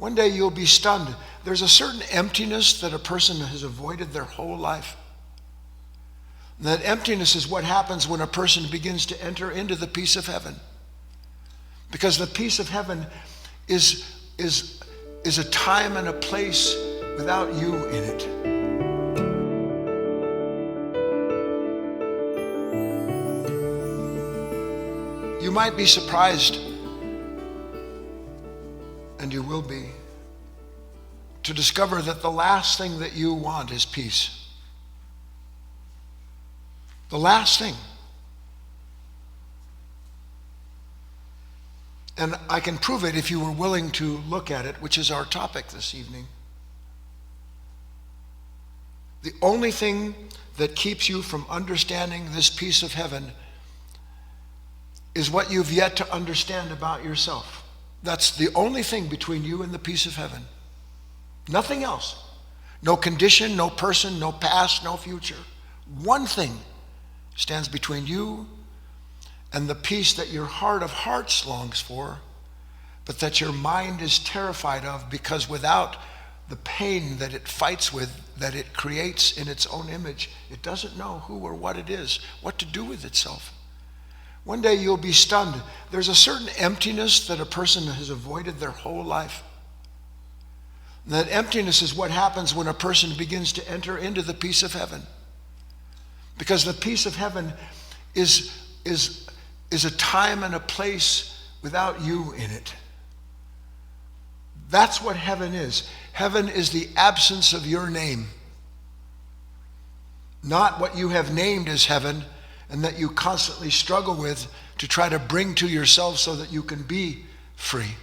One day you'll be stunned. There's a certain emptiness that a person has avoided their whole life. And that emptiness is what happens when a person begins to enter into the peace of heaven. Because the peace of heaven is a time and a place without you in it. You might be surprised, and you will be, to discover that the last thing that you want is peace. The last thing. And I can prove it if you were willing to look at it, which is our topic this evening. The only thing that keeps you from understanding this peace of heaven is what you've yet to understand about yourself. That's the only thing between you and the peace of heaven. Nothing else. No condition, no person, no past, no future. One thing stands between you and the peace that your heart of hearts longs for, but that your mind is terrified of, because without the pain that it fights with, that it creates in its own image, it doesn't know who or what it is, what to do with itself. One day you'll be stunned. There's a certain emptiness that a person has avoided their whole life. And that emptiness is what happens when a person begins to enter into the peace of heaven. Because the peace of heaven is a time and a place without you in it. That's what heaven is. Heaven is the absence of your name. Not what you have named as heaven and that you constantly struggle with to try to bring to yourself so that you can be free.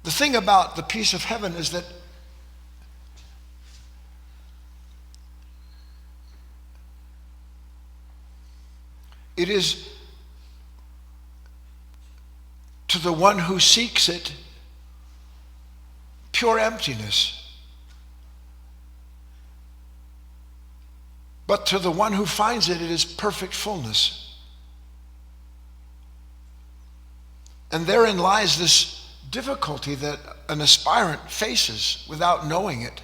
The thing about the peace of heaven is that it is to the one who seeks it pure emptiness. But to the one who finds it, it is perfect fullness. And therein lies this difficulty that an aspirant faces without knowing it.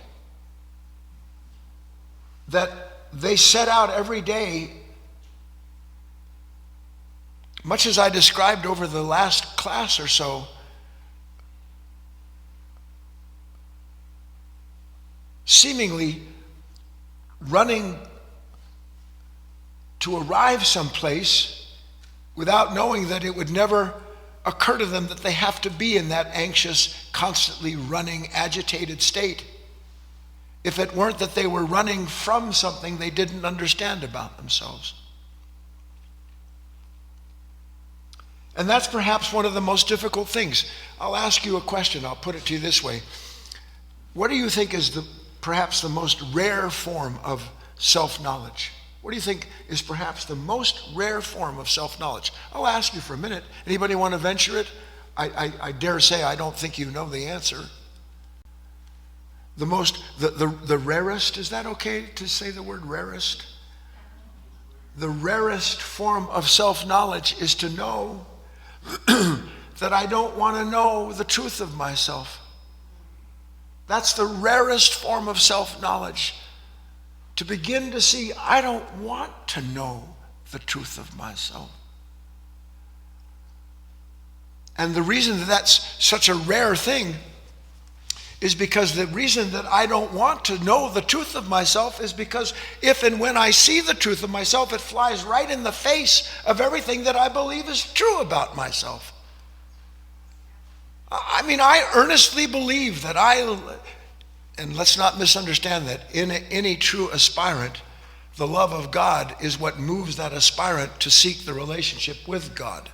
That they set out every day, much as I described over the last class or so, seemingly running to arrive someplace without knowing that it would never occur to them that they have to be in that anxious, constantly running, agitated state, if it weren't that they were running from something they didn't understand about themselves. And that's perhaps one of the most difficult things. I'll ask you a question. I'll put it to you this way. What do you think is perhaps the most rare form of self-knowledge? What do you think is perhaps the most rare form of self-knowledge? I'll ask you for a minute. Anybody want to venture it? I dare say I don't think you know the answer. The rarest, is that okay to say the word rarest? The rarest form of self-knowledge is to know that I don't want to know the truth of myself. That's the rarest form of self-knowledge. To begin to see, I don't want to know the truth of myself. And the reason that that's such a rare thing is because the reason that I don't want to know the truth of myself is because if and when I see the truth of myself, it flies right in the face of everything that I believe is true about myself. I mean, I earnestly believe that and let's not misunderstand that, in any true aspirant, the love of God is what moves that aspirant to seek the relationship with God.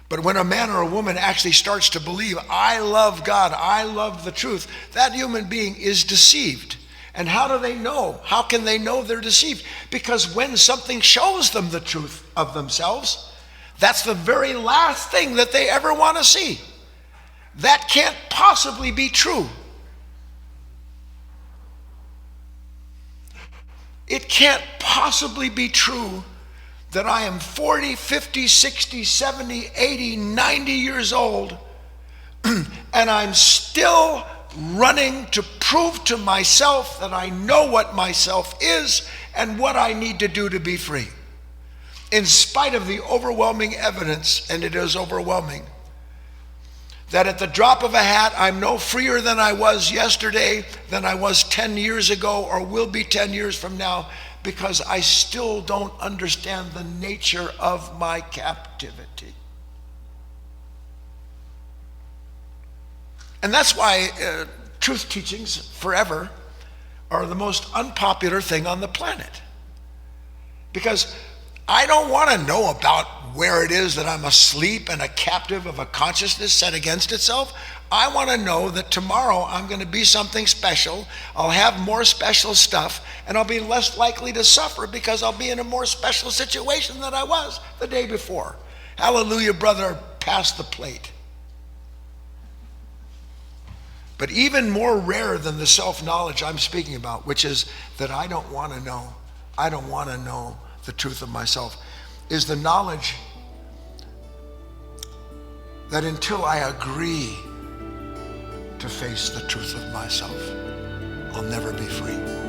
But when a man or a woman actually starts to believe, I love God, I love the truth, that human being is deceived. And how do they know? How can they know they're deceived? Because when something shows them the truth of themselves, that's the very last thing that they ever want to see. That can't possibly be true. It can't possibly be true that I am 40, 50, 60, 70, 80, 90 years old, and I'm still running to prove to myself that I know what myself is and what I need to do to be free. In spite of the overwhelming evidence, and it is overwhelming, that at the drop of a hat, I'm no freer than I was yesterday, than I was 10 years ago, or will be 10 years from now, because I still don't understand the nature of my captivity. And that's why truth teachings forever are the most unpopular thing on the planet. Because I don't want to know about where it is that I'm asleep and a captive of a consciousness set against itself. I want to know that tomorrow I'm going to be something special. I'll have more special stuff, and I'll be less likely to suffer because I'll be in a more special situation than I was the day before. Hallelujah, brother, pass the plate. But even more rare than the self-knowledge I'm speaking about, which is that I don't want to know the truth of myself, is the knowledge that until I agree to face the truth of myself, I'll never be free.